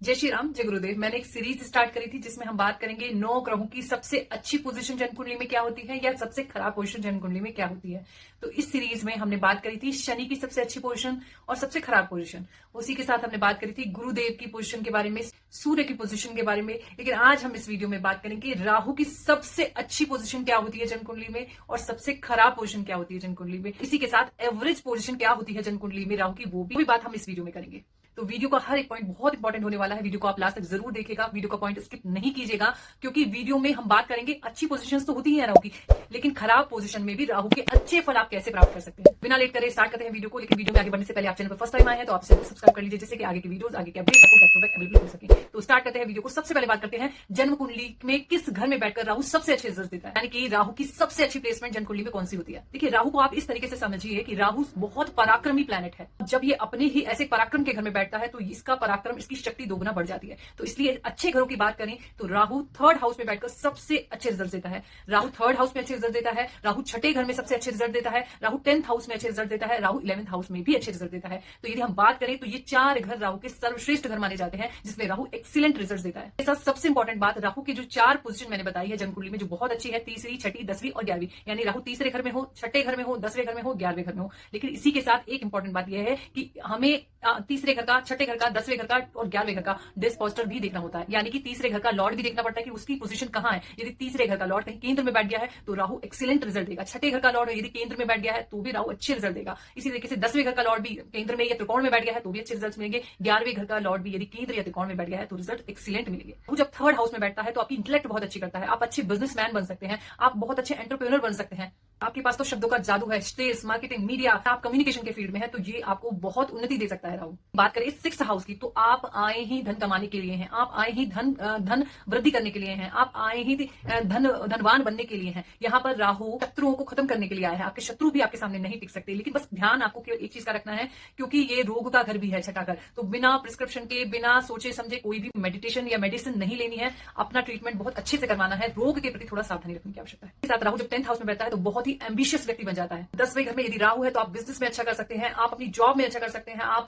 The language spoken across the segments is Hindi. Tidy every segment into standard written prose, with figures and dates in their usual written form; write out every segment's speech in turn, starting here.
जय श्री राम, जय गुरुदेव। मैंने एक सीरीज स्टार्ट करी थी जिसमें हम बात करेंगे 9 ग्रहों की सबसे अच्छी पोजीशन जन्म कुंडली में क्या होती है या सबसे खराब पोजीशन जन्म कुंडली में क्या होती है। तो इस सीरीज में हमने बात करी थी शनि की सबसे अच्छी पोजीशन और सबसे खराब पोजीशन। उसी के साथ हमने बात करी थी गुरुदेव की पोजीशन के बारे में, सूर्य की पोजीशन के बारे में। लेकिन आज हम इस वीडियो में बात करेंगे राहु की सबसे अच्छी पोजीशन क्या होती है जन्म कुंडली में और सबसे खराब पोजीशन क्या होती है जन्म कुंडली में। इसी के साथ एवरेज पोजीशन क्या होती है जन्म कुंडली में राहु की, वो भी बात हम इस वीडियो में करेंगे। तो वीडियो का हर एक पॉइंट बहुत इंपॉर्टेंट होने वाला है। वीडियो को आप लास्ट तक जरूर देखिएगा, वीडियो का पॉइंट स्किप नहीं कीजिएगा, क्योंकि वीडियो में हम बात करेंगे अच्छी पोजीशंस तो होती ही है राहु की, लेकिन खराब पोजीशन में भी राहु के अच्छे फल आप कैसे प्राप्त कर सकते हैं। बिना लेट करे स्टार्ट करते हैं वीडियो को। लेकिन वीडियो में आगे बढ़ने से पहले आप चैनल पर फर्स्ट टाइम आए हैं तो आप चैनल को सब्सक्राइब कर लीजिए, जिससे कि आगे की वीडियोस, आगे के अपडेट्स आपको बैक टू बैक अवेलेबल हो सके। तो स्टार्ट करते हैं वीडियो को। सबसे पहले बात करते हैं जन्म कुंडली में किस घर में बैठकर राहु सबसे अच्छे रिजल्ट देता है, यानी कि राहु की सबसे अच्छी प्लेसमेंट जन्म कुंडली में कौन सी होती है। देखिए, राहु को आप इस तरीके से समझिए कि राहु बहुत पराक्रमी प्लैनेट है। जब ये अपने ही ऐसे पराक्रम के घर में बैठता है तो इसका पराक्रम, इसकी शक्ति दोगुना बढ़ जाती है। तो इसलिए अच्छे घरों की बात करें तो राहु थर्ड हाउस में बैठकर सबसे अच्छे रिजल्ट देता है। राहु थर्ड हाउस में अच्छे रिजल्ट देता है, राहु छठे घर में सबसे अच्छे रिजल्ट देता है, राहु 10th हाउस में अच्छे रिजल्ट देता है, राहु 11th हाउस में भी अच्छे रिजल्ट देता है। तो यदि हम बात करें तो ये 4 घर राहु के सर्वश्रेष्ठ घर माने जाते हैं, जिसमें राहु एक्सीलेंट रिजल्ट देता है। इसका सबसे इंपॉर्टेंट बात, राहु की जो 4 पोजीशन मैंने बताई है जन्म कुंडली में जो बहुत अच्छी है, तीसरी, छठी, 10वीं और 11वीं, यानी राहु तीसरे घर में हो, छठे घर में हो, 10वें घर में हो, 11वें घर में हो। लेकिन इसी के साथ एक इंपॉर्टेंट बात यह है कि हमें तीसरे घर का, छठे घर का, 10वें घर का और 11वें घर का डिस्पोस्टर भी देखना होता है, यानी कि तीसरे घर का लॉर्ड भी देखना पड़ता है कि उसकी पोजीशन कहां है। यदि तीसरे घर का लॉर्ड कहीं केंद्र में बैठ गया है तो राहु एक्सीलेंट रिजल्ट देगा। छठे घर का लॉर्ड यदि केंद्र में बैठ गया है तो भी राहु अच्छे रिजल्ट देगा। इसी तरीके से 10वें घर का लॉर्ड भी केंद्र में या त्रिकोण में बैठ गया है तो भी अच्छे रिजल्ट मिलेंगे। 11वें घर का लॉर्ड भी यदि केंद्र या त्रिकोण में बैठ गया है तो रिजल्ट एक्सीलेंट मिलेंगे। वो जब थर्ड हाउस में बैठता है तो आपकी इंटेलेक्ट बहुत अच्छी करता है, आप अच्छे बिजनेसमैन बन सकते हैं, आप बहुत अच्छे एंटरप्रेन्योर बन सकते हैं। आपके पास तो शब्दों का जादू है, सेल्स, मार्केटिंग, मीडिया, आप कम्युनिकेशन के फील्ड में है तो ये आपको बहुत उन्नति दे सकता है राहु। बात करें 6th हाउस की तो आप आए ही धन कमाने के लिए हैं, आप आए ही धन वृद्धि करने के लिए हैं, आप आए ही धनवान बनने के लिए हैं। यहाँ पर राहु शत्रुओं को खत्म करने के लिए आया है। आपके शत्रु भी आपके सामने नहीं टिक सकते, लेकिन बस ध्यान आपको केवल एक चीज का रखना है, क्योंकि ये रोग का घर भी है, छठा घर। तो बिना प्रिस्क्रिप्शन के, बिना सोचे समझे कोई भी मेडिटेशन या मेडिसिन नहीं लेनी है, अपना ट्रीटमेंट बहुत अच्छे से करवाना है। रोग के प्रति थोड़ा सावधानी रखने की आवश्यकता है। इसके साथ राहु जब 10th हाउस में बैठता है तो बहुत ही एम्बिशियस व्यक्ति बन जाता है। 10वें घर में यदि राहु है तो आप बिजनेस में अच्छा कर सकते हैं, आप अपनी जॉब में अच्छा कर सकते हैं, आप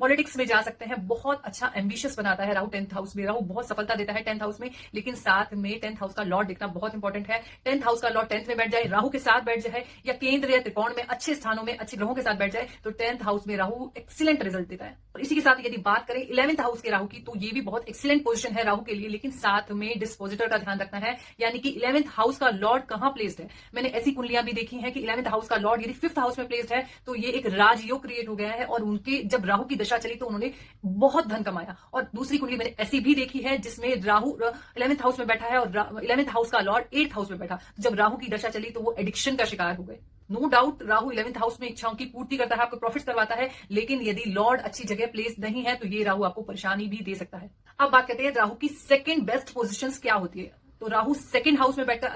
पॉलिटिक्स में जा सकते हैं। बहुत अच्छा एम्बिशियस बनाता है राहु 10th हाउस में। राहु बहुत सफलता देता है 10th हाउस में, लेकिन साथ में 10th हाउस का लॉर्ड देखना बहुत इंपॉर्टेंट है। 10th हाउस का लॉर्ड 10th में बैठ जाए, राहु के साथ बैठ जाए, या केंद्र या त्रिकोण में अच्छे स्थानों में अच्छे ग्रहों के साथ बैठ जाए तो 10th हाउस में राहु एक्सीलेंट रिजल्ट देता है। और इसी के साथ यदि बात करें 11th हाउस के राहु की तो ये भी बहुत एक्सीलेंट पोजीशन है राहु के लिए, लेकिन साथ में डिस्पोजिटर का ध्यान रखना है, यानी कि 11th हाउस का लॉर्ड कहां प्लेस्ड है। मैंने ऐसी कुंडलियां भी देखी हैं कि 11th हाउस का लॉर्ड यदि 5th हाउस में प्लेस्ड है तो ये एक राजयोग क्रिएट हो गया है और उनके जब राहु की दशा चली तो उन्होंने बहुत धन कमाया। और दूसरी कुंडली मैंने ऐसी भी देखी है जिसमें राहु 11th हाउस में बैठा है और 11th हाउस का लॉर्ड 8th हाउस में बैठा। जब राहु की दशा चली तो वो एडिक्शन का शिकार हो गए। No doubt Rahu 11th house में इच्छाओं की पूर्ति करता है, आपको प्रॉफिट करवाता है, लेकिन यदि लॉर्ड अच्छी जगह प्लेस नहीं है तो ये राहु आपको परेशानी भी दे सकता है। अब बात करते हैं राहु की सेकंड बेस्ट पोजीशंस क्या होती है। तो राहु 2nd हाउस में बैठकर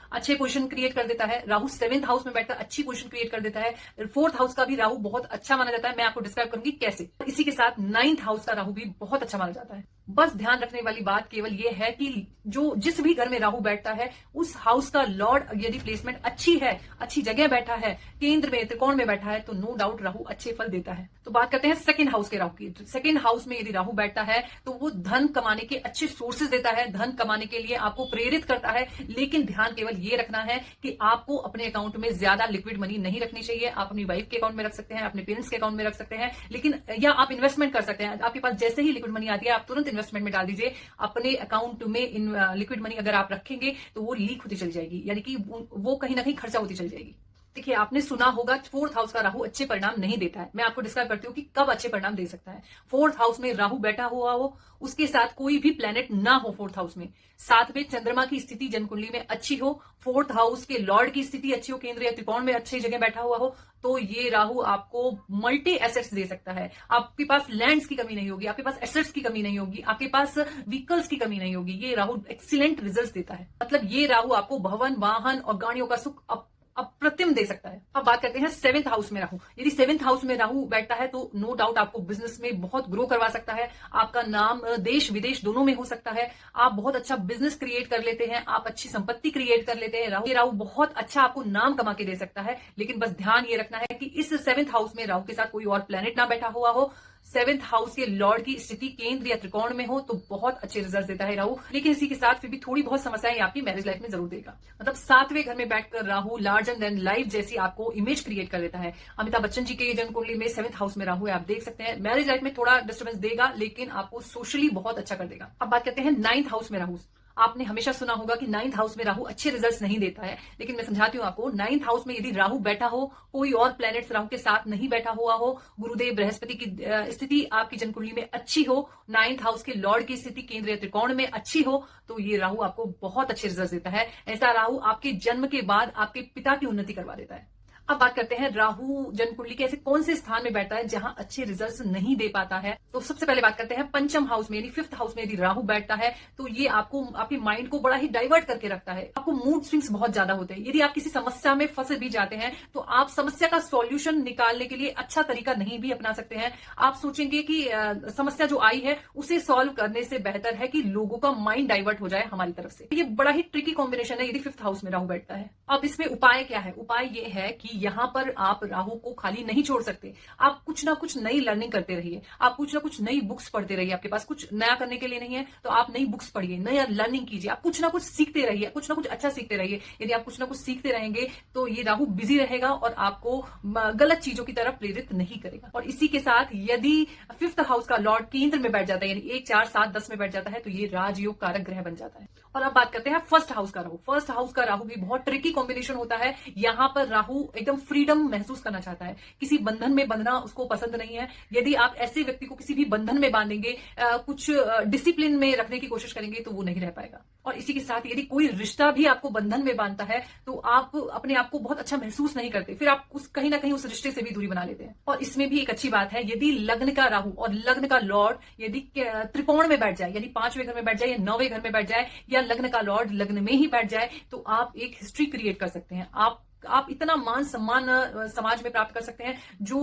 अच्छे पोजीशन क्रिएट कर देता है। राहु 7th हाउस में बैठकर अच्छी पोजीशन क्रिएट कर देता है। 4th हाउस का भी राहु बहुत अच्छा माना जाता है, मैं आपको डिस्क्राइब करूंगी कैसे। इसी के साथ 9th हाउस का राहु भी बहुत अच्छा माना जाता है। बस ध्यान रखने वाली बात केवल ये है कि जिस भी घर में राहु बैठता है उस हाउस का लॉर्ड यदि प्लेसमेंट अच्छी है, अच्छी जगह बैठा है, केंद्र में, त्रिकोण में बैठा है तो नो डाउट राहु अच्छे फल देता है। तो बात करते हैं 2nd हाउस के राहु की। 2nd हाउस में यदि राहु बैठता है तो वो धन कमाने के अच्छे सोर्सेज देता है, धन कमाने के लिए आपको प्रेरित करता है, लेकिन ध्यान केवल ये रखना है कि आपको अपने अकाउंट में ज्यादा लिक्विड मनी नहीं रखनी चाहिए। आप अपनी वाइफ के अकाउंट में रख सकते हैं, अपने पेरेंट्स के अकाउंट में रख सकते हैं, लेकिन या आप इन्वेस्टमेंट कर सकते हैं। आपके पास जैसे ही लिक्विड मनी आती है आप तुरंत इन्वेस्टमेंट में डाल दीजिए। अपने अकाउंट में लिक्विड मनी अगर आप रखेंगे तो वो लीक होती चली जाएगी, यानी कि वो कहीं ना कहीं खर्चा होती चली जाएगी। देखिए, आपने सुना होगा 4th हाउस का राहु अच्छे परिणाम नहीं देता है। मैं आपको डिस्क्राइब करती हूँ कि कब अच्छे परिणाम दे सकता है। 4th हाउस में राहु बैठा हुआ हो, उसके साथ कोई भी प्लेनेट ना हो 4th हाउस में, साथ में चंद्रमा की स्थिति जन्म कुंडली में अच्छी हो, 4th हाउस के लॉर्ड की स्थिति अच्छी हो, केंद्र या त्रिकोण में अच्छी जगह बैठा हुआ हो, तो ये राहु आपको मल्टी एसेट्स दे सकता है। आपके पास लैंड्स की कमी नहीं होगी, आपके पास एसेट्स की कमी नहीं होगी, आपके पास व्हीकल्स की कमी नहीं होगी। ये राहु एक्सीलेंट रिजल्ट्स देता है। मतलब ये राहु आपको भवन, वाहन और गाड़ियों का सुख अप्रतिम दे सकता है। अब बात करते हैं 7th हाउस में राहु। यदि 7th हाउस में राहु बैठता है तो नो डाउट आपको बिजनेस में बहुत ग्रो करवा सकता है। आपका नाम देश विदेश दोनों में हो सकता है। आप बहुत अच्छा बिजनेस क्रिएट कर लेते हैं, आप अच्छी संपत्ति क्रिएट कर लेते हैं। राहु बहुत अच्छा आपको नाम कमा के दे सकता है, लेकिन बस ध्यान ये रखना है कि इस 7th हाउस में राहु के साथ कोई और प्लेनेट ना बैठा हुआ हो। 7th हाउस के लॉर्ड की स्थिति केंद्र या त्रिकोण में हो तो बहुत अच्छे रिजल्ट देता है राहु। लेकिन इसी के साथ फिर भी थोड़ी बहुत समस्याएं आपकी मैरिज लाइफ में जरूर देगा। मतलब 7वें घर में बैठकर राहु लार्जर देन लाइफ जैसी आपको इमेज क्रिएट कर देता है। अमिताभ बच्चन जी के जन्म कुंडली में 7th हाउस में राहु है, आप देख सकते हैं। मैरिज लाइफ में थोड़ा डिस्टर्बेंस देगा लेकिन आपको सोशली बहुत अच्छा कर देगा। अब बात करते हैं 9th हाउस में राहु। आपने हमेशा सुना होगा कि 9th हाउस में राहु अच्छे रिजल्ट्स नहीं देता है, लेकिन मैं समझाती हूँ आपको। 9th हाउस में यदि राहु बैठा हो, कोई और प्लैनेट्स राहु के साथ नहीं बैठा हुआ हो, गुरुदेव बृहस्पति की स्थिति आपकी जन्म कुंडली में अच्छी हो, 9th हाउस के लॉर्ड की स्थिति केंद्रीय त्रिकोण में अच्छी हो, तो ये राहु आपको बहुत अच्छे रिजल्ट देता है। ऐसा राहु आपके जन्म के बाद आपके पिता की उन्नति करवा देता है। अब बात करते हैं राहु जन्म कुंडली के ऐसे कौन से स्थान में बैठता है जहां अच्छे रिजल्ट्स नहीं दे पाता है। तो सबसे पहले बात करते हैं पंचम हाउस में, यानी 5th हाउस में यदि राहु बैठता है तो ये आपको आपके माइंड को बड़ा ही डाइवर्ट करके रखता है। आपको मूड स्विंग्स बहुत ज्यादा होते हैं। यदि आप किसी समस्या में फंस भी जाते हैं तो आप समस्या का सॉल्यूशन निकालने के लिए अच्छा तरीका नहीं भी अपना सकते हैं। आप सोचेंगे कि समस्या जो आई है उसे सॉल्व करने से बेहतर है कि लोगों का माइंड डाइवर्ट हो जाए हमारी तरफ से। ये बड़ा ही ट्रिकी कॉम्बिनेशन है यदि 5th हाउस में राहु बैठता है। अब इसमें उपाय क्या है? उपाय ये है कि यहाँ पर आप राहु को खाली नहीं छोड़ सकते। आप कुछ ना कुछ नई लर्निंग करते रहिए, आप कुछ ना कुछ नई बुक्स पढ़ते रहिए। आपके पास कुछ नया करने के लिए नहीं है तो आप नई बुक्स पढ़िए, नया लर्निंग कीजिए। आप कुछ ना कुछ सीखते रहिए, कुछ ना कुछ अच्छा सीखते रहिए। यदि आप कुछ ना कुछ सीखते रहेंगे तो ये राहु बिजी रहेगा और आपको गलत चीजों की तरफ प्रेरित नहीं करेगा। और इसी के साथ यदि 5th हाउस का लॉर्ड केंद्र में बैठ जाता है, यानी 1, 4, 7, 10 में बैठ जाता है, तो ये राजयोग कारक ग्रह बन जाता है। और अब बात करते हैं 1st हाउस का राहु। 1st हाउस का राहु भी बहुत ट्रिकी कॉम्बिनेशन होता है। यहाँ पर राहु एकदम फ्रीडम महसूस करना चाहता है, किसी बंधन में बंधना उसको पसंद नहीं है। यदि आप ऐसे व्यक्ति को किसी भी बंधन में बांधेंगे, कुछ डिसिप्लिन में रखने की कोशिश करेंगे तो वो नहीं रह पाएगा। और इसी के साथ यदि कोई रिश्ता भी आपको बंधन में बांधता है तो आप अपने आप को बहुत अच्छा महसूस नहीं करते, फिर आप कहीं ना कहीं उस रिश्ते से भी दूरी बना लेते हैं। और इसमें भी एक अच्छी बात है, यदि लग्न का राहु और लग्न का लॉर्ड यदि त्रिकोण में बैठ जाए, यानी 5वें घर में बैठ जाए या 9वें घर में बैठ जाए, या लग्न का लॉर्ड लग्न में ही बैठ जाए, तो आप एक हिस्ट्री क्रिएट कर सकते हैं। आप इतना मान सम्मान समाज में प्राप्त कर सकते हैं जो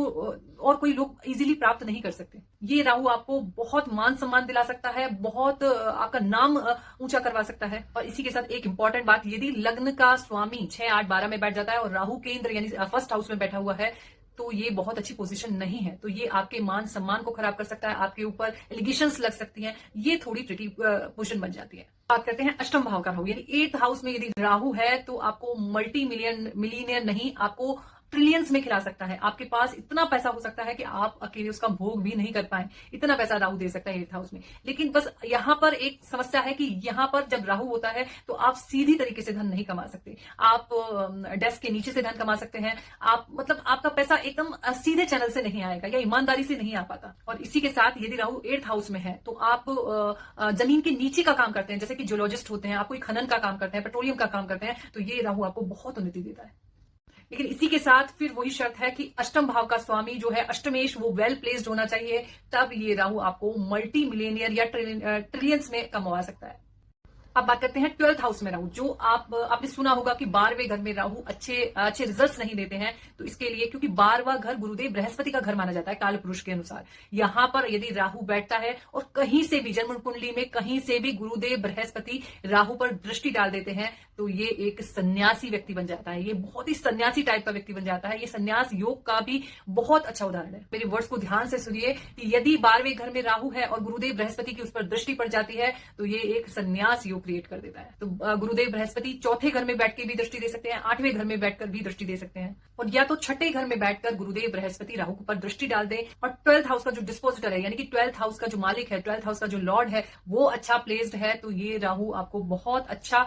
और कोई लोग इजीली प्राप्त नहीं कर सकते। ये राहु आपको बहुत मान सम्मान दिला सकता है, बहुत आपका नाम ऊंचा करवा सकता है। और इसी के साथ एक इंपॉर्टेंट बात, यदि लग्न का स्वामी 6, 8, 12 में बैठ जाता है और राहु केंद्र यानी 1st हाउस में बैठा हुआ है तो ये बहुत अच्छी पोजीशन नहीं है। तो ये आपके मान सम्मान को खराब कर सकता है, आपके ऊपर एलिगेशंस लग सकती हैं। ये थोड़ी ट्रिकी पोजीशन बन जाती है। बात करते हैं अष्टम भाव का राहु, यानी 8th हाउस में यदि राहु है तो आपको मिलीनियर नहीं, आपको ट्रिलियंस में खिला सकता है। आपके पास इतना पैसा हो सकता है कि आप अकेले उसका भोग भी नहीं कर पाए, इतना पैसा राहु दे सकता है 8th हाउस में। लेकिन बस यहाँ पर एक समस्या है कि यहाँ पर जब राहु होता है तो आप सीधी तरीके से धन नहीं कमा सकते। आप डेस्क के नीचे से धन कमा सकते हैं, आप मतलब आपका पैसा एकदम सीधे चैनल से नहीं आएगा या ईमानदारी से नहीं आ पाता। और इसी के साथ यदि राहु 8th हाउस में है तो आप जमीन के नीचे का काम करते हैं, जैसे कि जियोलॉजिस्ट होते हैं, आप कोई खनन का काम करते हैं, पेट्रोलियम का काम करते हैं, तो ये राहु आपको बहुत उन्नति देता है। लेकिन इसी के साथ फिर वही शर्त है कि अष्टम भाव का स्वामी जो है अष्टमेश, वो वेल प्लेस्ड होना चाहिए, तब ये राहु आपको मल्टी मिलियनियर या ट्रिलियंस में कमवा सकता है। अब बात करते हैं 12th हाउस में राहु, जो आपने सुना होगा कि 12वें घर में राहु अच्छे रिजल्ट्स नहीं देते हैं। तो इसके लिए, क्योंकि 12वां घर गुरुदेव बृहस्पति का घर माना जाता है काल पुरुष के अनुसार, यहां पर यदि राहु बैठता है और कहीं से भी जन्म कुंडली में कहीं से भी गुरुदेव बृहस्पति राहु पर दृष्टि डाल देते हैं तो ये एक सन्यासी व्यक्ति बन जाता है। ये बहुत ही सन्यासी टाइप का व्यक्ति बन जाता है। ये सन्यास योग का भी बहुत अच्छा उदाहरण है। मेरे वर्ड्स को ध्यान से सुनिए कि यदि 12वें घर में राहु है और गुरुदेव बृहस्पति की उस पर दृष्टि पड़ जाती है तो ये एक सन्यास योग क्रिएट कर देता है। तो गुरुदेव बृहस्पति 4थे घर में बैठ के भी दृष्टि दे सकते हैं, 8वें घर में बैठकर भी दृष्टि दे सकते हैं, और या तो 6ठे घर में बैठकर गुरुदेव बृहस्पति राहु पर दृष्टि डाल दे। और 12th हाउस का जो डिस्पोजिटर है, यानी कि 12th हाउस का जो मालिक है, 12th हाउस का जो लॉर्ड है, वो अच्छा प्लेस्ड है, तो ये राहु आपको बहुत अच्छा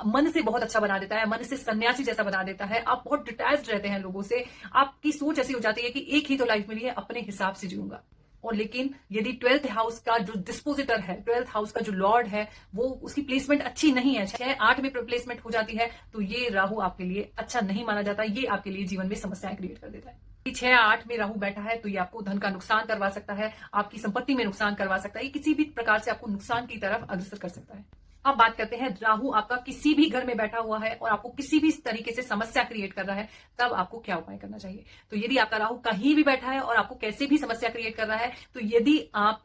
मन से बहुत अच्छा बना देता है, मन से सन्यासी जैसा बना देता है। आप बहुत डिटैच्ड रहते हैं लोगों से, आपकी सोच ऐसी हो जाती है कि एक ही तो लाइफ मिली है, अपने हिसाब से जीऊंगा। और लेकिन यदि 12th हाउस का जो डिस्पोजिटर है, 12th हाउस का जो लॉर्ड है, वो उसकी प्लेसमेंट अच्छी नहीं है, 6, 8 में प्लेसमेंट हो जाती है, तो ये राहु आपके लिए अच्छा नहीं माना जाता। ये आपके लिए जीवन में समस्याएं क्रिएट कर देता है। 6 या 8 में राहु बैठा है तो ये आपको धन का नुकसान करवा सकता है, आपकी संपत्ति में नुकसान करवा सकता है, ये किसी भी प्रकार से आपको नुकसान की तरफ अग्रसर कर सकता है। अब बात करते हैं, राहु आपका किसी भी घर में बैठा हुआ है और आपको किसी भी तरीके से समस्या क्रिएट कर रहा है, तब आपको क्या उपाय करना चाहिए। तो यदि आपका राहु कहीं भी बैठा है और आपको कैसे भी समस्या क्रिएट कर रहा है, तो यदि आप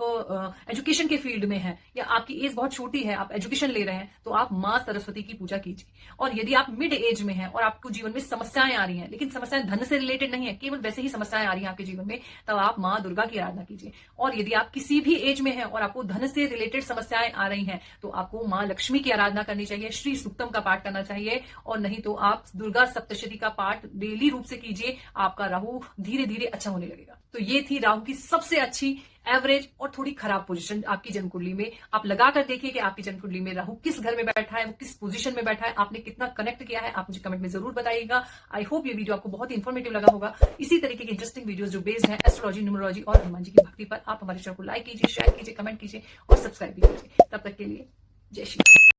एजुकेशन के फील्ड में है या आपकी एज बहुत छोटी है, आप एजुकेशन ले रहे हैं, तो आप मां सरस्वती की पूजा कीजिए। और यदि आप मिड एज में हैं और आपको जीवन में समस्याएं आ रही हैं, लेकिन समस्याएं धन से रिलेटेड नहीं है, केवल वैसे ही समस्याएं आ रही हैं आपके जीवन में, तब आप मां दुर्गा की आराधना कीजिए। और यदि आप किसी भी एज में हैं और आपको धन से रिलेटेड समस्याएं आ रही हैं, तो आपको मां लक्ष्मी की आराधना करनी चाहिए, श्री सूक्तम का पाठ करना चाहिए, और नहीं तो आप दुर्गा सप्तशती का पाठ डेली रूप से कीजिए। आपका राहु धीरे धीरे अच्छा होने लगेगा। तो ये थी राहु की सबसे अच्छी, एवरेज और थोड़ी खराब पोजीशन आपकी जन्म कुंडली में। आप लगाकर देखिए कि आपकी जन्म कुंडली में राहु किस घर में बैठा है, वो किस पोजीशन में बैठा है, आपने कितना कनेक्ट किया है। आप मुझे कमेंट में जरूर बताइएगा। आई होप ये वीडियो आपको बहुत ही इंफॉर्मेटिव लगा होगा। इसी तरीके के इंटरेस्टिंग वीडियोस जो बेस्ड है एस्ट्रोलॉजी, न्यूमरोलॉजी और हनुमान जी की भक्ति पर, आप हमारे चैनल को लाइक कीजिए, शेयर कीजिए, कमेंट कीजिए और सब्सक्राइब भी कीजिए। तब तक के लिए जय श्री राम।